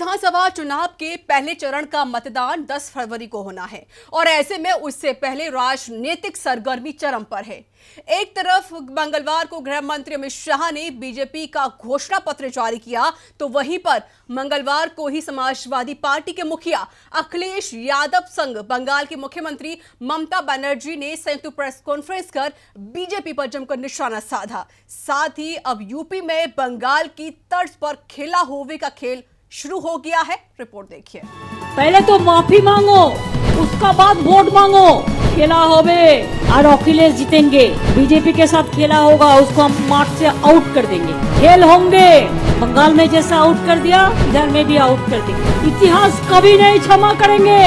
विधानसभा चुनाव के पहले चरण का मतदान 10 फरवरी को होना है और ऐसे में उससे पहले राजनीतिक सरगर्मी चरम पर है। एक तरफ मंगलवार को गृह मंत्री अमित शाह ने बीजेपी का घोषणा पत्र जारी किया, तो वहीं पर मंगलवार को ही समाजवादी पार्टी के मुखिया अखिलेश यादव संग बंगाल की मुख्यमंत्री ममता बनर्जी ने संयुक्त प्रेस कॉन्फ्रेंस कर बीजेपी पर जमकर निशाना साधा। साथ ही अब यूपी में बंगाल की तर्ज पर खेला होवे का खेल शुरू हो गया है। रिपोर्ट देखिए। पहले तो माफी मांगो, उसका बाद वोट मांगो। खेला होवे और अखिलेश जीतेंगे। बीजेपी के साथ खेला होगा, उसको हम मार्च से आउट कर देंगे। खेल होंगे, बंगाल में जैसा आउट कर दिया इधर में भी आउट कर देंगे। इतिहास कभी नहीं क्षमा करेंगे।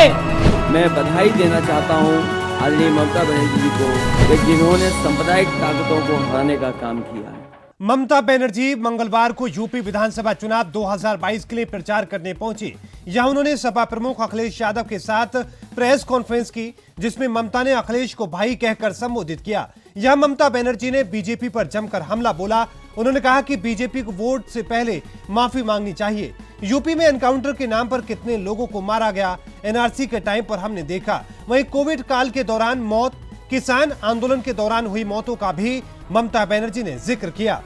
मैं बधाई देना चाहता हूँ आदरणीय ममता बनर्जी जी को, जिन्होंने सांप्रदायिक ताकतों को हराने का काम किया है। ममता बनर्जी मंगलवार को यूपी विधानसभा चुनाव 2022 के लिए प्रचार करने पहुंची। यहां उन्होंने सपा प्रमुख अखिलेश यादव के साथ प्रेस कॉन्फ्रेंस की, जिसमें ममता ने अखिलेश को भाई कहकर संबोधित किया। यहां ममता बनर्जी ने बीजेपी पर जमकर हमला बोला। उन्होंने कहा कि बीजेपी को वोट से पहले माफी मांगनी चाहिए। यूपी में एनकाउंटर के नाम पर कितने लोगों को मारा गया, एनआरसी के टाइम पर हमने देखा। वहीं कोविड काल के दौरान मौत, किसान आंदोलन के दौरान हुई मौतों का भी ममता बनर्जी ने जिक्र किया।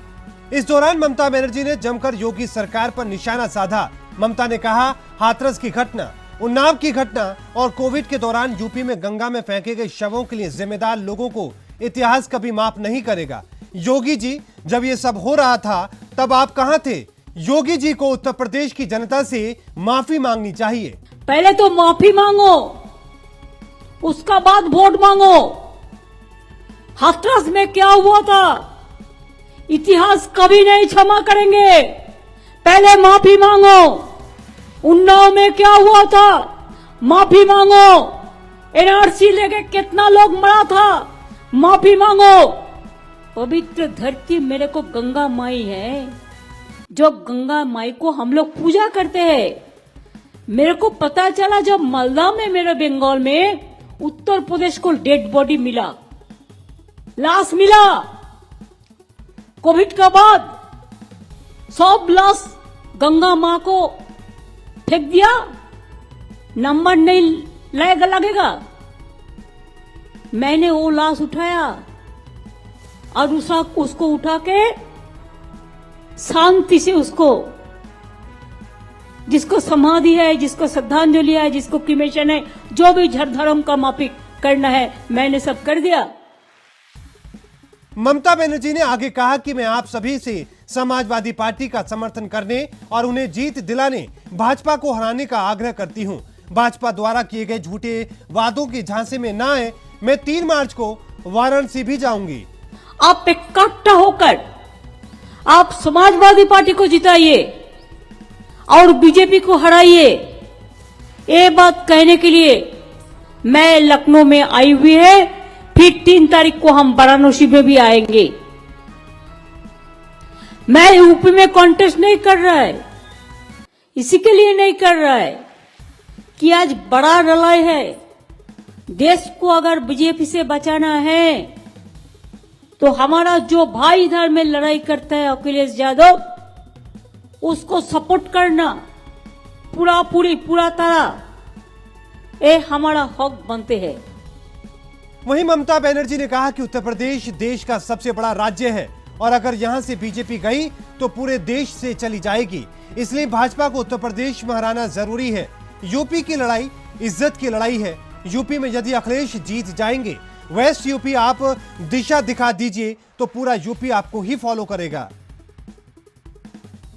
इस दौरान ममता बनर्जी ने जमकर योगी सरकार पर निशाना साधा। ममता ने कहा, हाथरस की घटना, उन्नाव की घटना और कोविड के दौरान यूपी में गंगा में फेंके गए शवों के लिए जिम्मेदार लोगों को इतिहास कभी माफ नहीं करेगा। योगी जी, जब ये सब हो रहा था तब आप कहां थे? योगी जी को उत्तर प्रदेश की जनता से माफी मांगनी चाहिए। पहले तो माफी मांगो, उसका बाद वोट मांगो। हाथरस में क्या हुआ था इतिहास कभी नहीं क्षमा करेंगे। पहले माफी मांगो। उन्नाव में क्या हुआ था माफी मांगो। एनआरसी लेके कितना लोग मरा था माफी मांगो। पवित्र धरती मेरे को गंगा माई है, जो गंगा माई को हम लोग पूजा करते हैं। मेरे को पता चला जब मालदा में, मेरे बंगाल में उत्तर प्रदेश को डेड बॉडी मिला, लाश मिला। कोविड के बाद सब लाश गंगा मां को फेंक दिया, नंबर नहीं लगेगा। मैंने वो लाश उठाया और उसको उठा के शांति से उसको, जिसको समाधि है, जिसको श्रद्धांजलि है, जिसको क्रिमेशन है, जो भी धर्म का माफी करना है, मैंने सब कर दिया। ममता बनर्जी ने आगे कहा कि मैं आप सभी से समाजवादी पार्टी का समर्थन करने और उन्हें जीत दिलाने, भाजपा को हराने का आग्रह करती हूं। भाजपा द्वारा किए गए झूठे वादों के झांसे में ना आए। मैं 3 मार्च को वाराणसी भी जाऊंगी। आप इकट्ठा होकर आप समाजवादी पार्टी को जिताइए और बीजेपी को हराइए। ये बात कहने के लिए मैं लखनऊ में आई हुई है। फिर 3 तारीख को हम वाराणसी में भी आएंगे। मैं यूपी में कॉन्टेस्ट नहीं कर रहा है, इसी के लिए नहीं कर रहा है कि आज बड़ा लड़ाई है। देश को अगर बीजेपी से बचाना है तो हमारा जो भाई इधर में लड़ाई करता है अखिलेश यादव, उसको सपोर्ट करना पूरा तरह, ये हमारा हक बनते हैं। वहीं ममता बनर्जी ने कहा कि उत्तर प्रदेश देश का सबसे बड़ा राज्य है और अगर यहां से बीजेपी गई तो पूरे देश से चली जाएगी। इसलिए भाजपा को उत्तर प्रदेश में हराना जरूरी है। यूपी की लड़ाई इज्जत की लड़ाई है। यूपी में यदि अखिलेश जीत जाएंगे, वेस्ट यूपी आप दिशा दिखा दीजिए तो पूरा यूपी आपको ही फॉलो करेगा।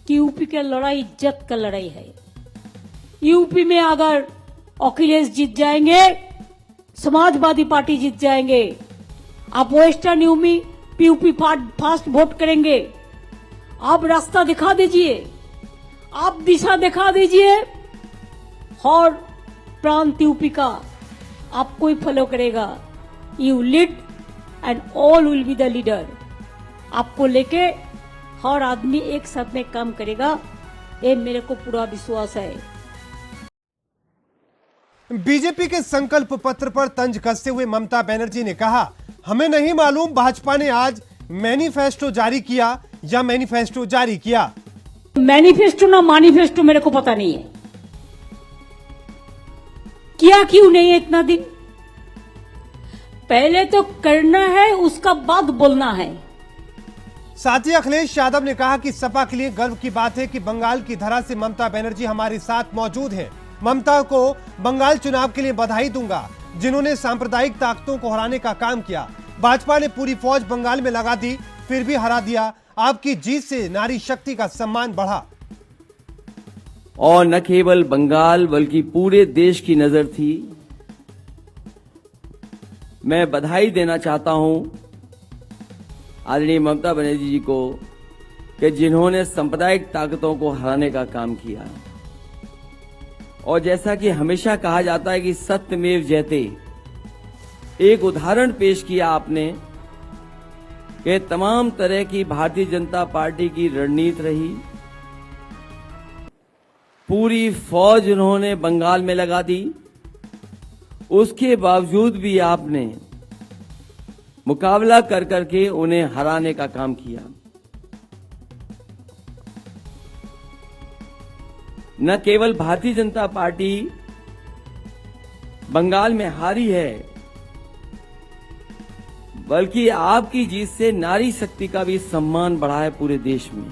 कि यूपी की लड़ाई इज्जत का लड़ाई है। यूपी में अगर अखिलेश जीत जाएंगे, समाजवादी पार्टी जीत जाएंगे, आप वेस्टर्न यूपी फास्ट वोट करेंगे। आप रास्ता दिखा दीजिए, आप दिशा दिखा दीजिए और प्रांत यूपी का आपको ही फॉलो करेगा। You lead and all will be the leader. आपको लेके हर आदमी एक साथ में काम करेगा, ये मेरे को पूरा विश्वास है। बीजेपी के संकल्प पत्र पर तंज कसते हुए ममता बनर्जी ने कहा, हमें नहीं मालूम भाजपा ने आज मैनिफेस्टो जारी किया या मैनिफेस्टो जारी किया। मैनिफेस्टो ना मैनिफेस्टो मेरे को पता नहीं है। किया क्यों नहीं इतना दिन? पहले तो करना है, उसका बाद बोलना है। साथ ही अखिलेश यादव ने कहा कि सपा के लिए गर्व की बात है कि बंगाल की धरा से ममता बनर्जी हमारे साथ मौजूद हैं। ममता को बंगाल चुनाव के लिए बधाई दूंगा, जिन्होंने सांप्रदायिक ताकतों को हराने का काम किया। भाजपा ने पूरी फौज बंगाल में लगा दी, फिर भी हरा दिया। आपकी जीत से नारी शक्ति का सम्मान बढ़ा। और न केवल बंगाल बल्कि पूरे देश की नजर थी। मैं बधाई देना चाहता हूं आदरणीय ममता बनर्जी जी को कि जिन्होंने सांप्रदायिक ताकतों को हराने का काम किया। और जैसा कि हमेशा कहा जाता है कि सत्यमेव जयते, एक उदाहरण पेश किया आपने कि तमाम तरह की भारतीय जनता पार्टी की रणनीति रही। पूरी फौज उन्होंने बंगाल में लगा दी, उसके बावजूद भी आपने मुकाबला कर करके उन्हें हराने का काम किया। न केवल भारतीय जनता पार्टी बंगाल में हारी है, बल्कि आपकी जीत से नारी शक्ति का भी सम्मान बढ़ा है पूरे देश में।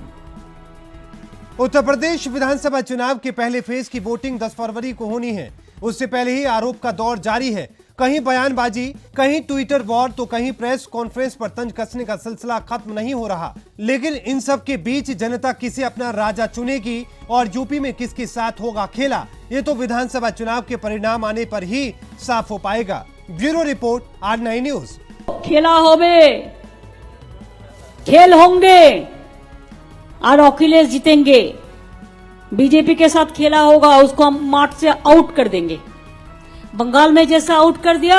उत्तर प्रदेश विधानसभा चुनाव के पहले फेज की वोटिंग 10 फरवरी को होनी है। उससे पहले ही आरोप का दौर जारी है। कहीं बयानबाजी, कहीं ट्विटर वॉर, तो कहीं प्रेस कॉन्फ्रेंस पर तंज कसने का सिलसिला खत्म नहीं हो रहा। लेकिन इन सब के बीच जनता किसे अपना राजा चुनेगी और यूपी में किसके साथ होगा खेला, ये तो विधानसभा चुनाव के परिणाम आने पर ही साफ हो पाएगा। Bureau report, R9 news. खेला होबे, खेल होंगे और अखिलेश जीतेंगे। बीजेपी के साथ खेला होगा, उसको हम मार्च से आउट कर देंगे। बंगाल में जैसा आउट कर दिया,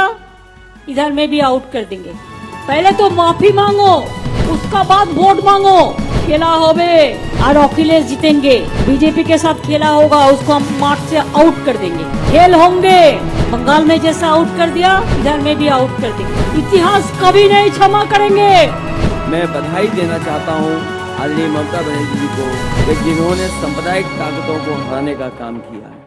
इधर में भी आउट कर देंगे। पहले तो माफी मांगो, उसका बाद वोट मांगो। खेला होबे और अखिलेश जीतेंगे। बीजेपी के साथ खेला होगा, उसको हम मार्च से आउट कर देंगे। खेल होंगे, बंगाल में जैसा आउट कर दिया, इधर में भी आउट कर देंगे। इतिहास कभी नहीं क्षमा करेंगे। मैं बधाई देना चाहता हूं आदरणीय ममता बनर्जी जी को कि जिन्होंने सांप्रदायिक ताकतों को हराने का काम किया है।